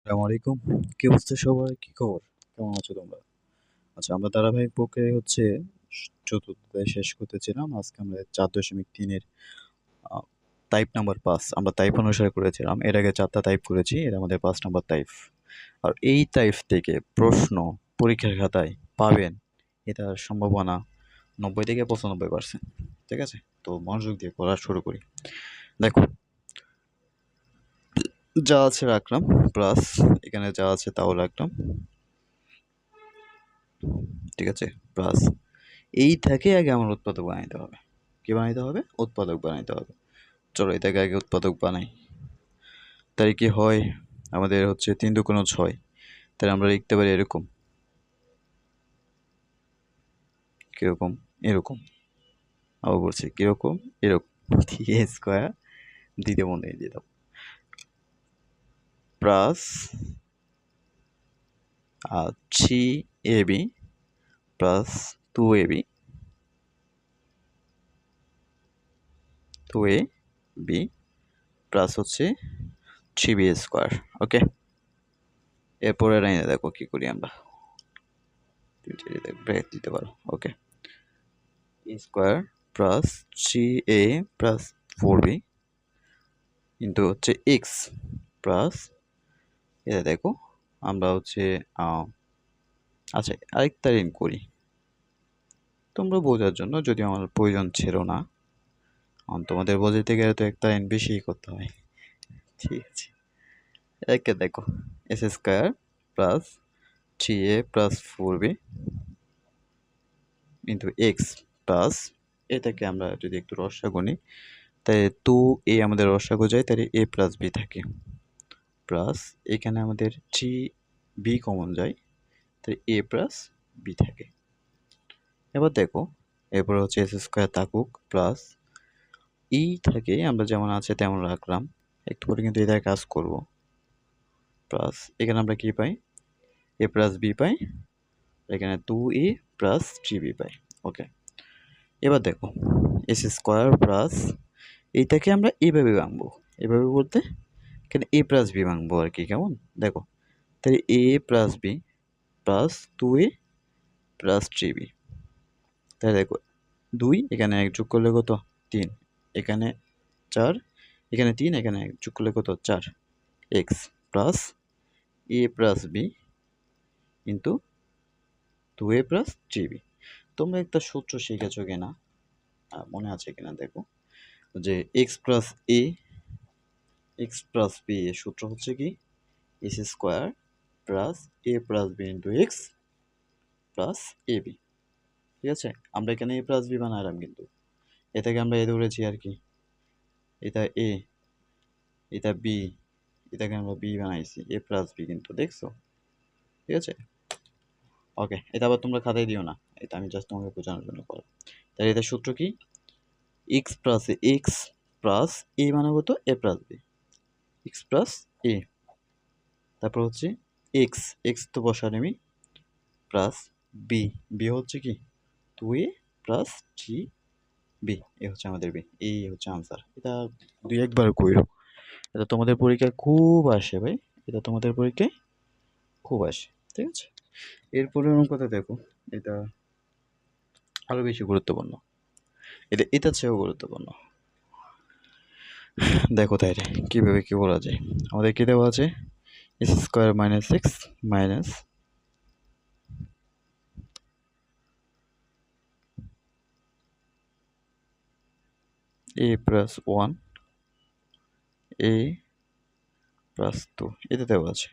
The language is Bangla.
আসসালামু আলাইকুম। কি অবস্থা সবার? কি খবর? কেমন আছো তোমরা? আচ্ছা, আমরা ধারাবাহিক প্রক্রিয়ায় হচ্ছে চতুর্থ অধ্যায় শেষ করতেছিলাম। আজকে আমরা ৪.৩ এর আ টাইপ নাম্বার ৫ আমরা টাইপ অনুসারে করেছিলাম। এর আগে ৪ টা টাইপ করেছি। এটা আমাদের ৫ নাম্বার টাইপ। আর এই টাইপ থেকে প্রশ্ন পরীক্ষার খাতায় পাবেন এটার সম্ভাবনা ৯০ থেকে ৯৫%। ঠিক আছে? তো মনোযোগ দিয়ে পড়া শুরু করি। দেখো, যা আছে রাখলাম প্লাস এখানে যা আছে তাও রাখলাম। ঠিক আছে? প্লাস এই থেকে আগে আমার উৎপাদক বানাইতে হবে। কি বানাইতে হবে? উৎপাদক বানাইতে হবে। চলো এটাকে আগে উৎপাদক বানাই। তাই কি হয়? আমাদের হচ্ছে ৩ দুগুণ ৬। তাহলে আমরা লিখতে পারি এরকম। কিরকম? এরকম। আবার বলছি কিরকম? এরকম। দিয়ে স্কোয়ার দ্বিতীয় বন্ধনী দিয়ে দাও। Plus 3ab plus 2ab 2ab plus হচ্ছে 3b স্কোয়ার। ওকে? এরপরের লাইনে দেখো কি করি আমরা। ব্রেক দিতে পারো। Okay? Square plus 3a plus 4b into হচ্ছে এক্স প্লাস এটা দেখো আমরা হচ্ছে আচ্ছা আরেকটা লাইন করি তোমরা বোঝার জন্য, যদি আমার প্রয়োজন ছিল না। তোমাদের বোঝাতে গেলে তো একটা লাইন বেশিই করতে হয়। ঠিক আছে, একে দেখো S square plus 3a plus 4b into x plus এটাকে আমরা যদি একটু রসাগু নিই, তাই 2a আমাদের রসাগু যায়, তাহলে a প্লাস b থাকে প্লাস এখানে আমাদের 3b কমন যায়, তাই a প্লাস b থাকে। এবার দেখো এরপরে হচ্ছে এস স্কোয়ার থাকুক প্লাস এই থাকে আমরা যেমন আছে তেমন রাখলাম, একটু পরে কিন্তু এটার কাজ করব। প্লাস এখানে আমরা কি পাই? a প্লাস b পাই, এখানে 2a প্লাস 3b পাই। ওকে, এবার দেখো এস স্কোয়ার প্লাস এইটাকে আমরা এইভাবে ভাঙবো। এভাবে বলতে এখানে a প্লাস b ভাঙবো আর কি, কেমন? দেখো তাহলে a plus b plus 2a plus 3b। তাহলে দেখো 2 এখানে 1 যোগ করলে কত? 3, এখানে 4, এখানে 3, এখানে 1 যোগ করলে কত? 4 x plus a plus b into 2a plus 3b। তোমরা একটা সূত্র শিখেছো কিনা মনে আছে কিনা দেখো, যে x plus a x plus b এর সূত্র হচ্ছে কি? X square plus a plus b into x plus a b. ঠিক আছে, আমরা এখানে এ প্লাস বি বানালাম, কিন্তু এটাকে আমরা এ ধরেছি আর কি। এটা এ, এটা বি, এটাকে আমরা বি বানাইছি, এ প্লাস বি কিন্তু, দেখছো? ঠিক আছে, ওকে। এটা আবার তোমরা খাতায় দিও না, এটা আমি জাস্ট তোমাকে বোঝানোর জন্য করো। তাহলে এটার সূত্র কি? এক্স প্লাস এক্স প্লাস এ মানে কত? এ প্লাস বি, এক্স প্লাস এ, তারপর হচ্ছে এক্স, এক্স তো বসান আমি, প্লাস বি, বি হচ্ছে কি? 2a প্লাস 3b, এ হচ্ছে আমাদের বি, এই হচ্ছে আনসার। এটা দুই একবার কইরো, এটা তোমাদের পরীক্ষায় খুব আসে ভাই, এটা তোমাদের পরীক্ষায় খুব আসে। ঠিক আছে, এরপরে কথা দেখো, এটা আরো বেশি গুরুত্বপূর্ণ, এটা চেয়েও গুরুত্বপূর্ণ। দেখো তাইলে কিভাবে কি বলা যায়। আমাদের কি দেওয়া আছে? X square minus six minus a plus 1 a plus 2, এটা দেওয়া আছে।